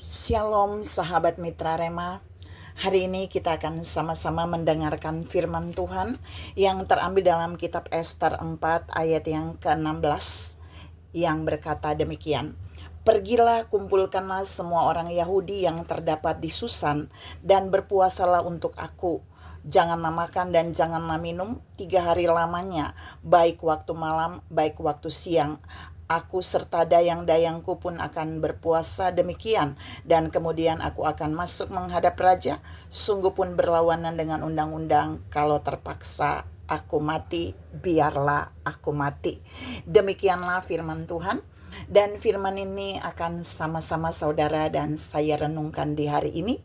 Shalom sahabat Mitra Rema. Hari ini kita akan sama-sama mendengarkan firman Tuhan yang terambil dalam kitab Ester 4 ayat yang ke-16 yang berkata demikian. Pergilah, kumpulkanlah semua orang Yahudi yang terdapat di Susan dan berpuasalah untuk aku. Janganlah makan dan janganlah minum 3 hari lamanya, baik waktu malam, baik waktu siang. Aku serta dayang-dayangku pun akan berpuasa demikian, dan kemudian aku akan masuk menghadap raja. Sungguh pun berlawanan dengan undang-undang, kalau terpaksa aku mati, biarlah aku mati. Demikianlah firman Tuhan, dan firman ini akan sama-sama saudara dan saya renungkan di hari ini,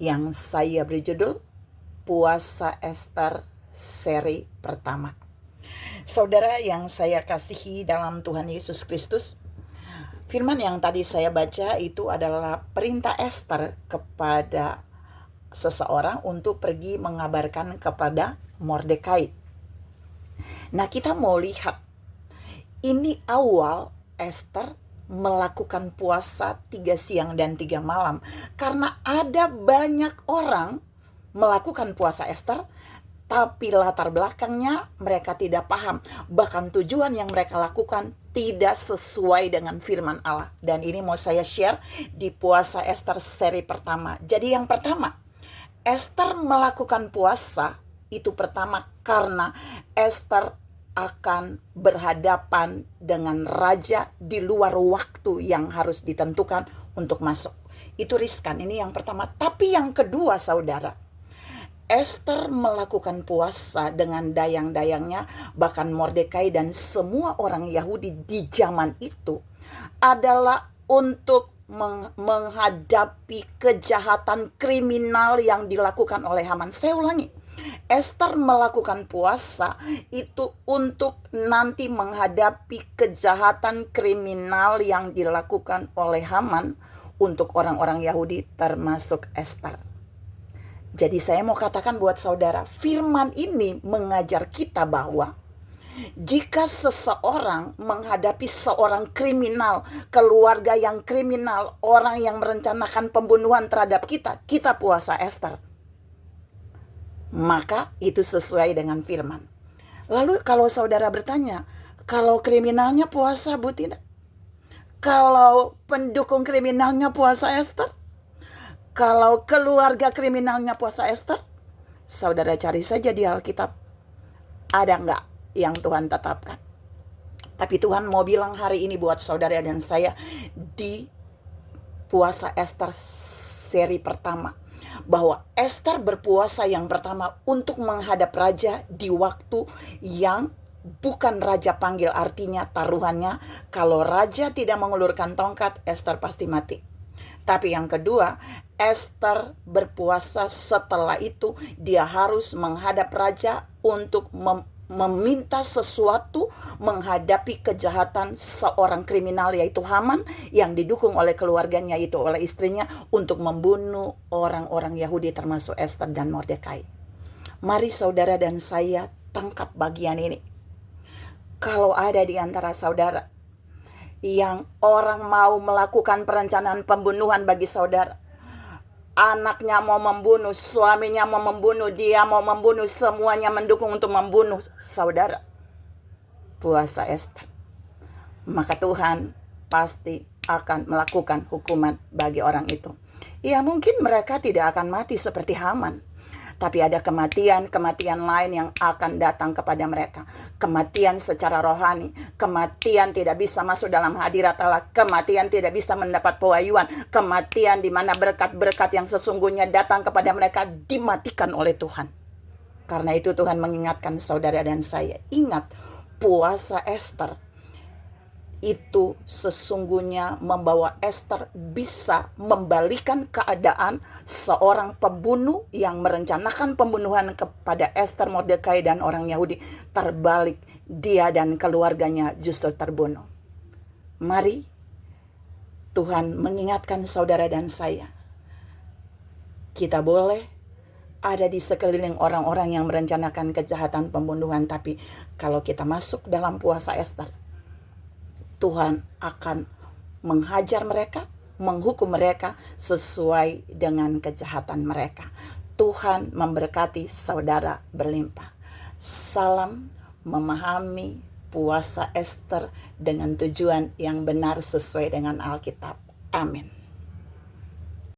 yang saya beri judul Puasa Ester seri pertama. Saudara yang saya kasihi dalam Tuhan Yesus Kristus, firman yang tadi saya baca itu adalah perintah Ester kepada seseorang untuk pergi mengabarkan kepada Mordekai. Nah, kita mau lihat, ini awal Ester melakukan puasa 3 siang dan 3 malam. Karena ada banyak orang melakukan puasa Ester, tapi latar belakangnya mereka tidak paham. Bahkan tujuan yang mereka lakukan tidak sesuai dengan firman Allah. Dan ini mau saya share di puasa Ester seri pertama. Jadi yang pertama, Ester melakukan puasa itu pertama karena Ester akan berhadapan dengan raja di luar waktu yang harus ditentukan untuk masuk. Itu riskan, ini yang pertama. Tapi yang kedua saudara, Ester melakukan puasa dengan dayang-dayangnya, bahkan Mordekai dan semua orang Yahudi di zaman itu adalah untuk menghadapi kejahatan kriminal yang dilakukan oleh Haman. Saya ulangi, Ester melakukan puasa itu untuk nanti menghadapi kejahatan kriminal yang dilakukan oleh Haman untuk orang-orang Yahudi termasuk Ester. Jadi saya mau katakan buat saudara, firman ini mengajar kita bahwa jika seseorang menghadapi seorang kriminal, keluarga yang kriminal, orang yang merencanakan pembunuhan terhadap kita, kita puasa Ester. Maka itu sesuai dengan firman. Lalu kalau saudara bertanya, kalau kriminalnya puasa Bu tidak? Kalau pendukung kriminalnya puasa Ester? Kalau keluarga kriminalnya puasa Ester, saudara cari saja di Alkitab. Ada enggak yang Tuhan tetapkan? Tapi Tuhan mau bilang hari ini buat saudara dan saya di puasa Ester seri pertama, bahwa Ester berpuasa yang pertama untuk menghadap raja di waktu yang bukan raja panggil, artinya taruhannya kalau raja tidak mengulurkan tongkat, Ester pasti mati. Tapi yang kedua, Ester berpuasa setelah itu dia harus menghadap raja untuk meminta sesuatu, menghadapi kejahatan seorang kriminal yaitu Haman yang didukung oleh keluarganya, yaitu oleh istrinya, untuk membunuh orang-orang Yahudi termasuk Ester dan Mordekai. Mari saudara dan saya tangkap bagian ini. Kalau ada di antara saudara yang orang mau melakukan perencanaan pembunuhan bagi saudara, anaknya mau membunuh, suaminya mau membunuh, dia mau membunuh, semuanya mendukung untuk membunuh saudara, puasa Ester, maka Tuhan pasti akan melakukan hukuman bagi orang itu. Ya mungkin mereka tidak akan mati seperti Haman, tapi ada kematian lain yang akan datang kepada mereka. Kematian secara rohani, kematian tidak bisa masuk dalam hadirat Allah, kematian tidak bisa mendapat pewahyuan, kematian di mana berkat-berkat yang sesungguhnya datang kepada mereka dimatikan oleh Tuhan. Karena itu Tuhan mengingatkan saudara dan saya, ingat puasa Ester itu sesungguhnya membawa Ester bisa membalikan keadaan seorang pembunuh yang merencanakan pembunuhan kepada Ester, Mordekai, dan orang Yahudi. Terbalik, dia dan keluarganya justru terbunuh. Mari Tuhan mengingatkan saudara dan saya, kita boleh ada di sekeliling orang-orang yang merencanakan kejahatan pembunuhan, tapi kalau kita masuk dalam puasa Ester, Tuhan akan menghajar mereka, menghukum mereka sesuai dengan kejahatan mereka. Tuhan memberkati saudara berlimpah. Salam memahami puasa Ester dengan tujuan yang benar sesuai dengan Alkitab. Amin.